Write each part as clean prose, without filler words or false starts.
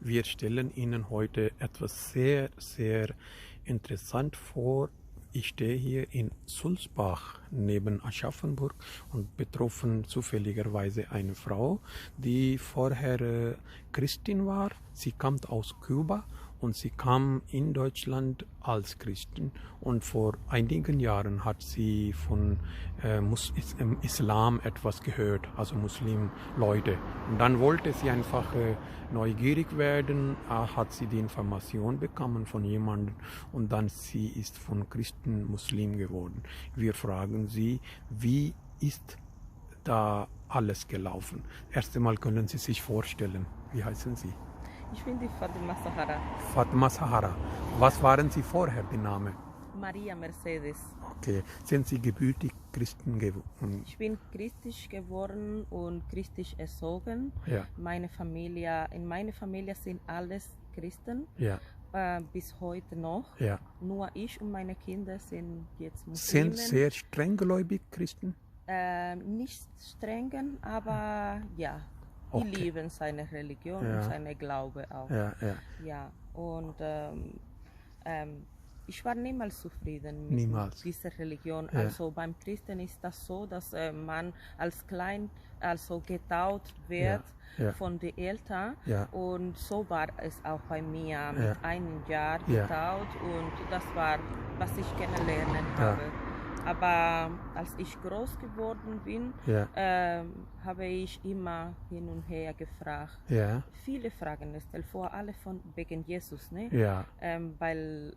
Wir stellen Ihnen heute etwas sehr, sehr interessant vor. Ich stehe hier in Sulzbach neben Aschaffenburg und betroffen zufälligerweise eine Frau, die vorher Christin war. Sie kommt aus Kuba und sie kam in Deutschland als Christin und vor einigen Jahren hat sie von Islam etwas gehört, also Muslimleute. Und dann wollte sie einfach neugierig werden, hat sie die Information bekommen von jemandem und dann sie ist von Christen Muslim geworden. Wir fragen sie, wie ist da alles gelaufen? Erst einmal können Sie sich vorstellen, wie heißen Sie? Ich bin die Fatima Sahara. Fatma Sahara. Was waren Sie vorher, der Name? Maria Mercedes. Okay. Sind Sie gebürtig Christen geworden? Ich bin christlich geworden und christlich erzogen. Ja. In meiner Familie sind alles Christen. Ja. Bis heute noch. Ja. Nur ich und meine Kinder sind jetzt Muslime. Sind sehr strenggläubig Christen? Nicht strengen, aber ja. Die Okay. lieben seine Religion Ja. und seine Glaube auch. Ja, ja. Ja, und ich war niemals zufrieden mit Niemals. dieser Religion. Ja. Also beim Christen ist das so, dass man als klein getauft wird Ja. von den Eltern. Ja. Und so war es auch bei mir Ja. mit einem Jahr Ja. getauft und das war, was ich kennenlernen Ja. habe. Aber als ich groß geworden bin, Ja. habe ich immer hin und her gefragt. Ja. Viele Fragen gestellt, vor allem wegen Jesus. Ne? Ja. Weil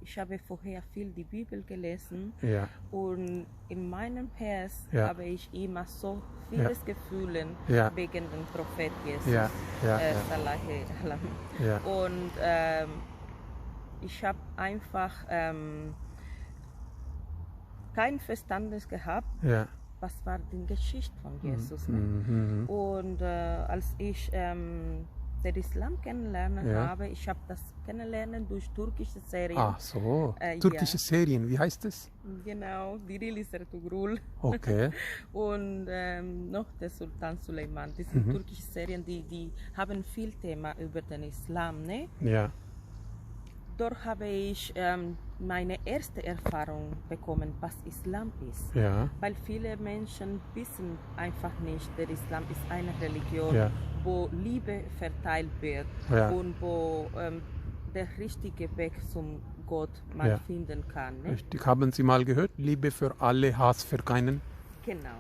ich habe vorher viel die Bibel gelesen Ja. und in meinem Herz Ja. habe ich immer so vieles Gefühle Ja. wegen dem Prophet Jesus. Ja. Ja. Ja. Sallallahu Alam. Ja. Und ich habe einfach kein Verständnis gehabt, Ja. was war die Geschichte von Jesus. Ne? Mhm. Und als ich den Islam kennenlernen Ja. habe, ich habe das kennenlernen durch türkische Serien. Ah, so. Ja. Türkische Serien, wie heißt es? Genau, die Rilisere Tugrul Okay. und noch der Sultan Suleiman. Das sind türkische Serien, die haben viel Thema über den Islam. Ne? Ja. Dort habe ich meine erste Erfahrung bekommen, was Islam ist. Ja. Weil viele Menschen wissen einfach nicht, der Islam ist eine Religion, Ja. wo Liebe verteilt wird Ja. und wo der richtige Weg zum Gott man Ja. finden kann. Ne? Richtig. Haben Sie mal gehört? Liebe für alle, Hass für keinen? Genau,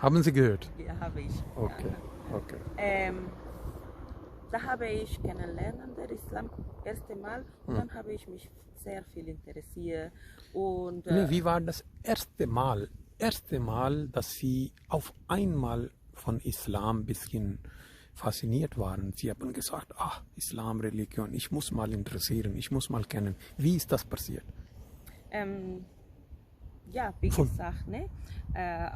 Haben Sie gehört? ja, habe ich. Okay. Okay. Da habe ich kennengelernt, der Islam, erste Mal, und dann habe ich mich sehr viel interessiert. Und, Nee, wie war das erste Mal, dass Sie auf einmal von Islam ein bisschen fasziniert waren? Sie haben gesagt, Islam, Religion, ich muss mal interessieren, ich muss mal kennen. Wie ist das passiert? ja, wie gesagt, ne?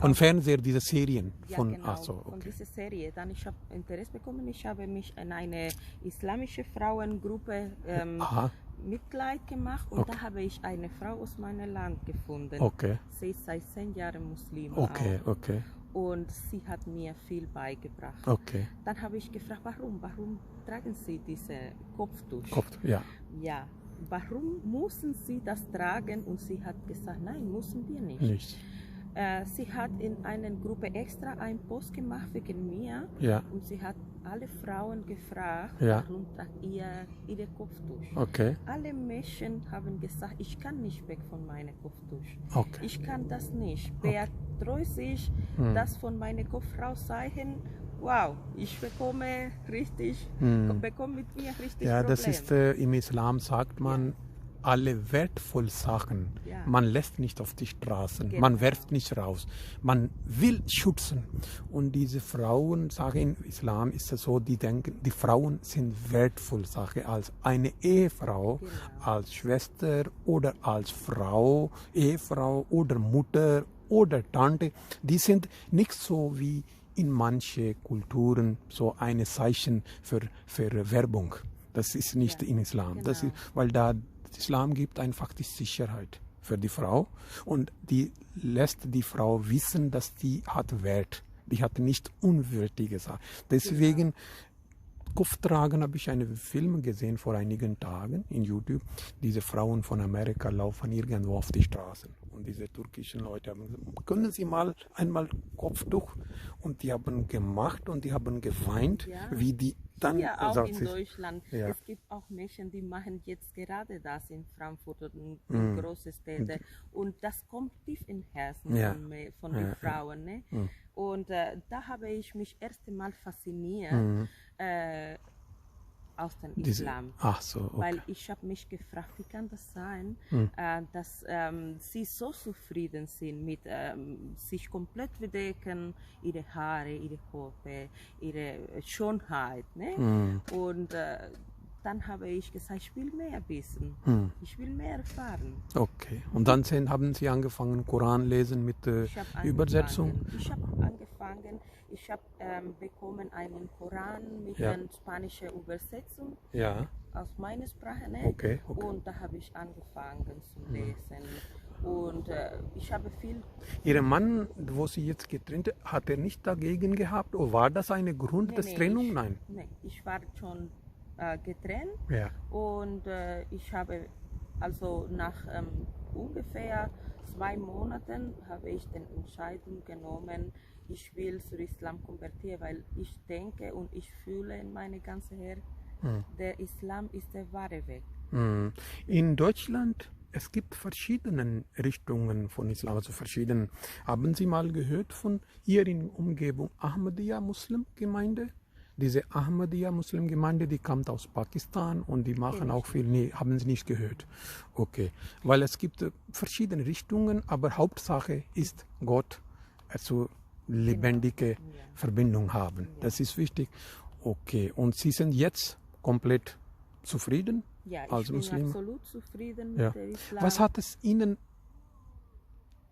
Von Fernseher, diese Serien? Ja, Von, genau, so, von okay. dieser Serie. Dann ich habe Interesse bekommen, ich habe mich in eine islamische Frauengruppe Aha, Mitglied gemacht und Okay. da habe ich eine Frau aus meinem Land gefunden. okay, Sie ist seit 10 Jahren Muslim okay, auch. okay, Und sie hat mir viel beigebracht. okay. Dann habe ich gefragt, warum tragen Sie diese Kopftuch? Ja, Ja, warum müssen Sie das tragen? Und sie hat gesagt, nein, müssen wir nicht. nicht. Sie hat in einer Gruppe extra einen Post gemacht wegen mir Ja, und sie hat alle Frauen gefragt, Ja. warum tragt ihr Kopftuch? okay, Alle Menschen haben gesagt, ich kann nicht weg von meinem Kopftuch. okay. Ich kann das nicht. Wer traut sich, das von meinem Kopf raus zeigen? Wow, ich bekomme mit mir richtig Ja, Probleme. das ist im Islam sagt man, alle wertvollen Sachen, Ja. man lässt nicht auf die Straßen, Genau. man wirft nicht raus, man will schützen. Und diese Frauen, sagen im Islam ist es so, die denken, die Frauen sind wertvoll Sache als eine Ehefrau, Genau. als Schwester oder als Frau, Ehefrau oder Mutter oder Tante. Die sind nicht so wie in manche Kulturen so eine Zeichen für Werbung. Das ist nicht Ja, im Islam. Das genau. ist, weil da Islam gibt einfach die Sicherheit für die Frau und die lässt die Frau wissen, dass die hat Wert. Die hat nicht unwürdige Sachen. Deswegen Kopftragen habe ich einen Film gesehen vor einigen Tagen in YouTube. Diese Frauen von Amerika laufen irgendwo auf die Straßen. Und diese türkischen Leute haben gesagt, können Sie mal einmal Kopftuch? Und die haben gemacht und die haben geweint, Ja. wie die dann... Hier auch sagt in sie, Deutschland. Ja. Es gibt auch Menschen, die machen jetzt gerade das in Frankfurt und in große Städte. Und das kommt tief im Herzen Ja. von den Frauen. Ne? Und da habe ich mich erst einmal fasziniert aus dem Islam. Ach so, okay. Weil ich habe mich gefragt, wie kann das sein, dass sie so zufrieden sind mit sich komplett bedecken, ihre Haare, ihre Haare, ihre Schönheit. Ne? Und dann habe ich gesagt, ich will mehr wissen, ich will mehr erfahren. Okay. Und dann haben Sie angefangen, Koran lesen mit Übersetzung? Ich habe angefangen, ich habe bekommen einen Koran mit einer spanischen Übersetzung aus meiner Sprache. Ne? Okay. Und da habe ich angefangen zu lesen. Und ich habe viel... Ihr Mann, wo Sie jetzt getrennt sind, hat er nicht dagegen gehabt? Oder war das ein Grund der Trennung? Nein. Nein, ich war schon getrennt und ich habe also nach ungefähr 2 Monaten habe ich die Entscheidung genommen, ich will zu Islam konvertieren, weil ich denke und ich fühle in meinem ganzen Herzen, der Islam ist der wahre Weg. In Deutschland, es gibt verschiedene Richtungen von Islam, also verschiedene. Haben Sie mal gehört von hier in Umgebung Ahmadiyya Muslimgemeinde? Diese Ahmadiyya Muslimgemeinde, die kommt aus Pakistan und die machen auch viel. Nee, haben Sie nicht gehört? Okay, weil es gibt verschiedene Richtungen, aber Hauptsache ist Gott, also lebendige Verbindung haben. Das ist wichtig. Okay, und Sie sind jetzt komplett zufrieden? Ja, ich als bin Muslim? absolut zufrieden mit der Islam. Was hat es Ihnen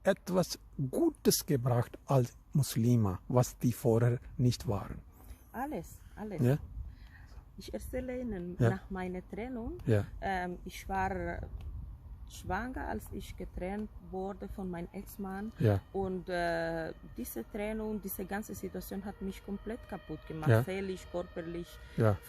etwas Gutes gebracht als Muslima, was die vorher nicht waren? Alles. Ja? Ich erzähle Ihnen, nach meiner Trennung, ich war schwanger, als ich getrennt wurde von meinem Ex-Mann. Und diese Trennung, diese ganze Situation hat mich komplett kaputt gemacht, seelisch, körperlich,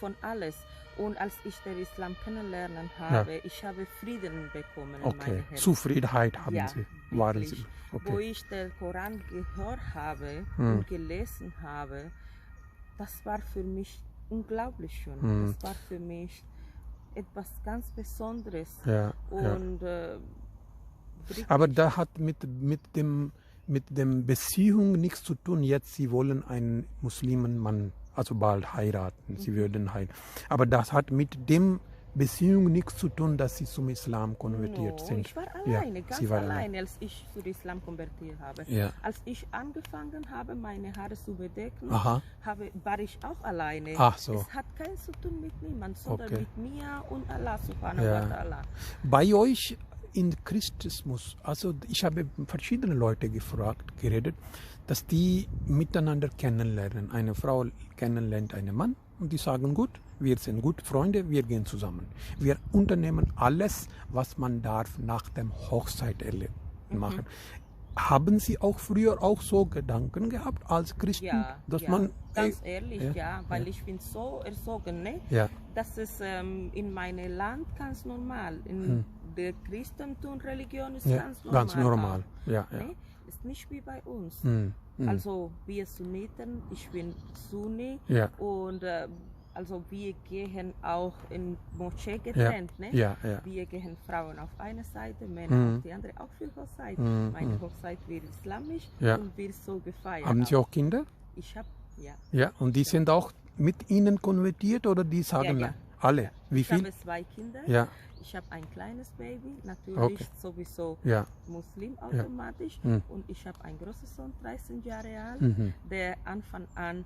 von alles. Und als ich den Islam kennenlernen habe, ich habe Frieden bekommen in meinem Herzen. Zufriedenheit haben Sie, waren Sie. Wo ich den Koran gehört habe und gelesen habe, das war für mich unglaublich schön. Das war für mich etwas ganz Besonderes. Und, aber da hat mit dem Beziehung nichts zu tun. Jetzt, Sie wollen einen Muslimenmann, also bald heiraten. Sie würden heiraten. Aber das hat mit dem Beziehung nichts zu tun, dass Sie zum Islam konvertiert sind. Ich war alleine, ganz alleine, als ich zum Islam konvertiert habe. Als ich angefangen habe, meine Haare zu bedecken, war ich auch alleine. Ach so. Es hat keins zu tun mit niemandem, sondern mit mir und Allah subhanahu wa ta'ala. Bei euch in Christusmus, also ich habe verschiedene Leute geredet, dass die miteinander kennenlernen. Eine Frau kennenlernt einen Mann und die sagen, gut, wir sind gute Freunde, wir gehen zusammen. Wir unternehmen alles, was man darf nach dem Hochzeit machen. Haben Sie auch früher auch so Gedanken gehabt als Christen? Dass man, ganz ehrlich, weil ich bin so erzogen, ne? Das ist in meinem Land ganz normal. In der Christentum, Religion ist ganz normal. Ganz normal, ne? Ist nicht wie bei uns. Also wir Sunniten, ich bin Sunni und also wir gehen auch in Moschee getrennt. Ne? Wir gehen Frauen auf eine Seite, Männer auf die andere, auch für Hochzeit. Meine Hochzeit wird islamisch und wird so gefeiert. Haben Sie auch Kinder? Ich habe, Ja, und die sind auch mit Ihnen konvertiert oder die sagen alle? Wie viel? Ich habe 2 Kinder. Ich habe ein kleines Baby, natürlich sowieso Muslim automatisch. Und ich habe einen großen Sohn, 13 Jahre alt, der Anfang an,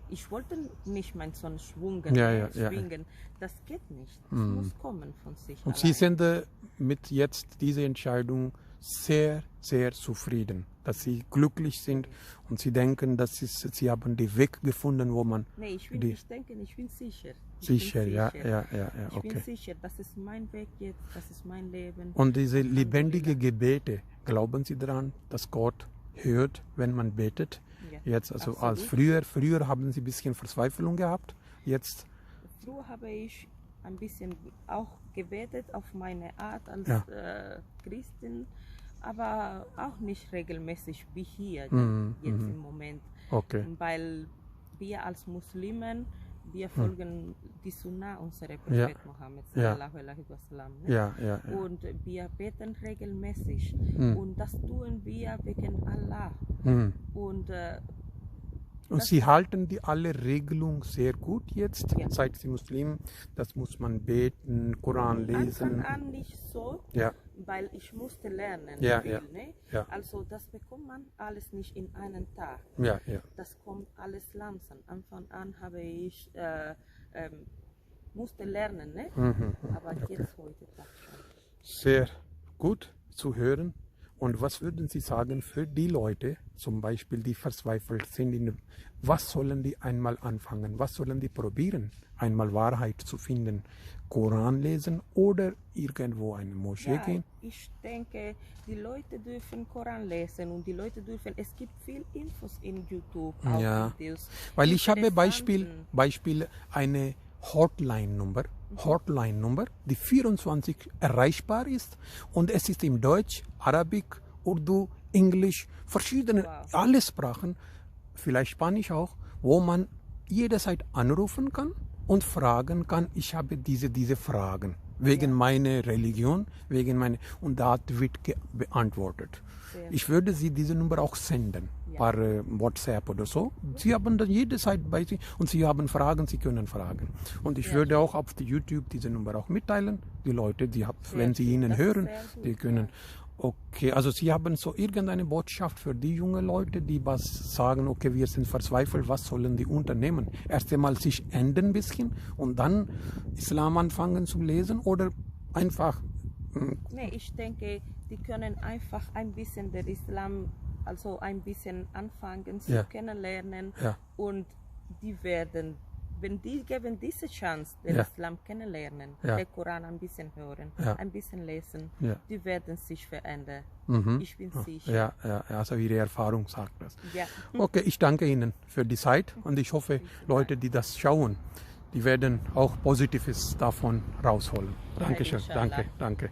ich wollte nicht meinen Sohn schwingen. Das geht nicht. Das muss kommen von sich. Und Sie sind mit jetzt dieser Entscheidung sehr, sehr zufrieden, dass Sie glücklich sind und Sie denken, dass Sie haben den Weg gefunden, wo man... Nee, ich will nicht denken, ich bin sicher. Ich bin sicher, das ist mein Weg jetzt, das ist mein Leben. Und diese lebendigen Gebete, glauben Sie daran, dass Gott hört, wenn man betet? Jetzt, also als früher haben Sie ein bisschen Verzweiflung gehabt, jetzt? Früher habe ich ein bisschen auch gebetet auf meine Art als Christin, aber auch nicht regelmäßig wie hier jetzt im Moment. Okay. Weil wir als Muslimen, wir folgen die Sunnah unserer Prophet Mohammed sallallahu alaihi wasallam. Ne? Und wir beten regelmäßig. Und das tun wir wegen Allah. Und Sie halten die alle Regelungen sehr gut jetzt, seit Sie Muslim, das muss man beten, Koran lesen. Anfang an nicht so, weil ich musste lernen. Ne? Also das bekommt man alles nicht in einem Tag. Das kommt alles langsam. Anfang an habe ich musste lernen, ne? Aber jetzt heute Tag schon. Sehr gut zu hören. Und was würden Sie sagen für die Leute, zum Beispiel, die verzweifelt sind, was sollen die einmal anfangen? Was sollen die probieren, einmal Wahrheit zu finden? Koran lesen oder irgendwo eine Moschee gehen? Ich denke, die Leute dürfen Koran lesen und die Leute dürfen, es gibt viel Infos in YouTube, auch Videos. Weil ich habe Beispiel eine Hotline-Nummer, die 24 erreichbar ist und es ist in Deutsch, Arabisch, Urdu, Englisch, verschiedene, alle Sprachen, vielleicht Spanisch auch, wo man jederzeit anrufen kann und fragen kann, ich habe diese Fragen, wegen meiner Religion, und da wird beantwortet. Ich würde Sie diese Nummer auch senden, per WhatsApp oder so. Sie haben dann jederzeit bei sich und Sie haben Fragen, Sie können fragen. Und ich würde auch auf YouTube diese Nummer auch mitteilen. Die Leute, wenn Sie ihnen hören, die können. Okay, also Sie haben so irgendeine Botschaft für die jungen Leute, die was sagen, okay, wir sind verzweifelt, was sollen die unternehmen? Erst einmal sich ändern ein bisschen und dann Islam anfangen zu lesen oder einfach... Nee, ich denke, die können einfach ein bisschen den Islam, also ein bisschen anfangen zu kennenlernen und die werden, wenn die geben diese Chance, den Islam kennenlernen, den Koran ein bisschen hören, ein bisschen lesen, die werden sich verändern. Ich bin sicher. Also Ihre Erfahrung sagt das. Okay, ich danke Ihnen für die Zeit und ich hoffe, Leute, die das schauen, die werden auch Positives davon rausholen. Dankeschön, danke.